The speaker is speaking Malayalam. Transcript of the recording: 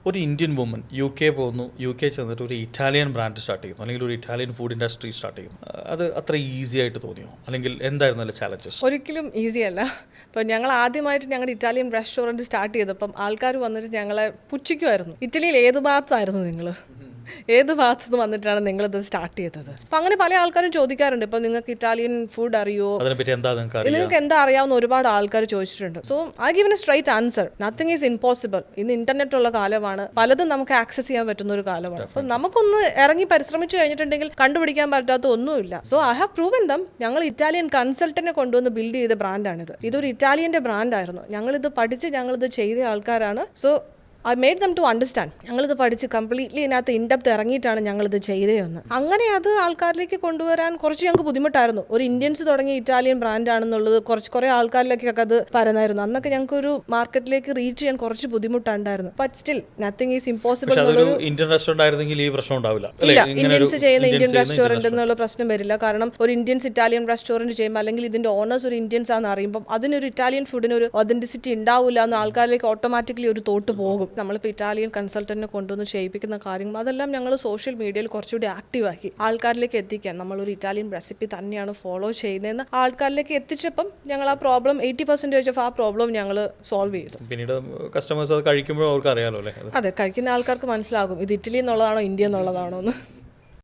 ഒരു ഇന്ത്യൻ വുമൻ UK പോകുന്നു, UK ചെന്നിട്ട് ഒരു ഇറ്റാലിയൻ ബ്രാൻഡ് സ്റ്റാർട്ട് ചെയ്യുന്നു, അല്ലെങ്കിൽ ഒരു ഇറ്റാലിയൻ ഫുഡ് ഇൻഡസ്ട്രി സ്റ്റാർട്ട് ചെയ്യുന്നു. അത് അത്ര ഈസി ആയിട്ട് തോന്നിയോ, അല്ലെങ്കിൽ എന്തായിരുന്നല്ലോ ചാലഞ്ചസ്? ഒരിക്കലും ഈസി അല്ല. ഇപ്പോൾ ഞങ്ങൾ ആദ്യമായിട്ട് ഞങ്ങളുടെ ഇറ്റാലിയൻ റെസ്റ്റോറൻറ്റ് സ്റ്റാർട്ട് ചെയ്തപ്പം ആൾക്കാർ വന്നിട്ട് ഞങ്ങളെ പുച്ഛിക്കുമായിരുന്നു. ഇറ്റലിയിൽ ഏത് ഭാഗത്തായിരുന്നു നിങ്ങൾ, ഏത് ഭാഗത്തു നിന്ന് വന്നിട്ടാണ് നിങ്ങളിത് സ്റ്റാർട്ട് ചെയ്തത്? അപ്പം അങ്ങനെ പല ആൾക്കാരും ചോദിക്കാറുണ്ട്. ഇപ്പം നിങ്ങൾക്ക് ഇറ്റാലിയൻ ഫുഡ് അറിയോ, നിങ്ങൾക്ക് എന്താ അറിയാവുന്ന ഒരുപാട് ആൾക്കാർ ചോദിച്ചിട്ടുണ്ട്. So I given A straight answer, nothing is impossible. ഇന്ന് ഇന്റർനെറ്റ് ഉള്ള കാലമാണ്, പലതും നമുക്ക് ആക്സസ് ചെയ്യാൻ പറ്റുന്ന ഒരു കാലമാണ്. അപ്പം നമുക്കൊന്ന് ഇറങ്ങി പരിശ്രമിച്ചു കഴിഞ്ഞിട്ടുണ്ടെങ്കിൽ കണ്ടുപിടിക്കാൻ പറ്റാത്ത ഒന്നുമില്ല. So I have proven dum. ഞങ്ങൾ ഇറ്റാലിയൻ കൺസൾട്ടന്റിനെ കൊണ്ടുവന്ന് ബിൽഡ് ചെയ്ത ബ്രാൻഡാണിത്. ഇതൊരു ഇറ്റാലിയൻ്റെ ബ്രാൻഡായിരുന്നു. ഞങ്ങളിത് പഠിച്ച് ഞങ്ങളിത് ചെയ്ത ആൾക്കാരാണ്. So I made them to understand. ഞങ്ങളിത് പഠിച്ച് കംപ്ലീറ്റ്ലി ഇതിനകത്ത് ഇൻഡെപ്ത് ഇറങ്ങിയിട്ടാണ് ഞങ്ങളിത് ചെയ്തതെന്ന്. അങ്ങനെ അത് ആൾക്കാരിലേക്ക് കൊണ്ടുവരാൻ കുറച്ച് ഞങ്ങൾക്ക് ബുദ്ധിമുട്ടായിരുന്നു. ഒരു ഇന്ത്യൻസ് തുടങ്ങിയ ഇറ്റാലിയൻ ബ്രാൻഡാണെന്നുള്ളത് കുറേ ആൾക്കാരിലേക്കൊക്കെ അത് പറയുന്നായിരുന്നു. അന്നൊക്കെ ഞങ്ങൾക്ക് ഒരു മാർക്കറ്റിലേക്ക് റീച്ച് ചെയ്യാൻ കുറച്ച് ബുദ്ധിമുട്ടുണ്ടായിരുന്നു. But still nothing is impossible. Indian restaurant ആയിരുന്നെങ്കിൽ ഈ പ്രശ്നം ഉണ്ടാവില്ല. ഇല്ല, ഇന്ത്യൻസ് ചെയ്യുന്ന ഇന്ത്യൻ റെസ്റ്റോറന്റ് എന്നുള്ള പ്രശ്നം വരില്ല. കാരണം ഒരു ഇന്ത്യൻസ് ഇറ്റാലിയൻ റെസ്റ്റോറന്റ് ചെയ്യുമ്പോൾ, അല്ലെങ്കിൽ ഇതിന്റെ ഓണേഴ്സ് ഒരു ഇന്ത്യൻസ് ആണെന്ന് അറിയുമ്പോൾ അതിനൊരു ഇറ്റാലിയൻ ഫുഡിന് ഒരു ഒതന്റിസിറ്റി ഉണ്ടാവില്ല എന്ന് ആൾക്കാരിലേക്ക് ഓട്ടോമാറ്റിക്കലി ഒരു തോട്ട് പോകും. നമ്മളിപ്പോൾ ഇറ്റാലിയൻ കൺസൾട്ടന്റിനെ കൊണ്ടുവന്ന് ചെയ്യിപ്പിക്കുന്ന കാര്യങ്ങൾ അതെല്ലാം ഞങ്ങൾ സോഷ്യൽ മീഡിയയിൽ കുറച്ചുകൂടി ആക്റ്റീവാക്കി ആൾക്കാരിലേക്ക് എത്തിക്കാൻ. നമ്മളൊരു ഇറ്റാലിയൻ റെസിപ്പി തന്നെയാണ് ഫോളോ ചെയ്യുന്നതെന്ന് ആൾക്കാരിലേക്ക് എത്തിച്ചപ്പം ഞങ്ങൾ ആ പ്രോബ്ലം 80% ഓഫ് ആ പ്രോബ്ലം ഞങ്ങൾ സോൾവ് ചെയ്തു. പിന്നീട് കസ്റ്റമേഴ്സ് അത് കഴിക്കുമ്പോൾ അവർക്ക് അറിയാലോ അല്ലേ? അതെ, കഴിക്കുന്ന ആൾക്കാർക്ക് മനസ്സിലാകും ഇത് ഇറ്റലി എന്നുള്ളതാണോ ഇന്ത്യ എന്നുള്ളതാണോ എന്ന്.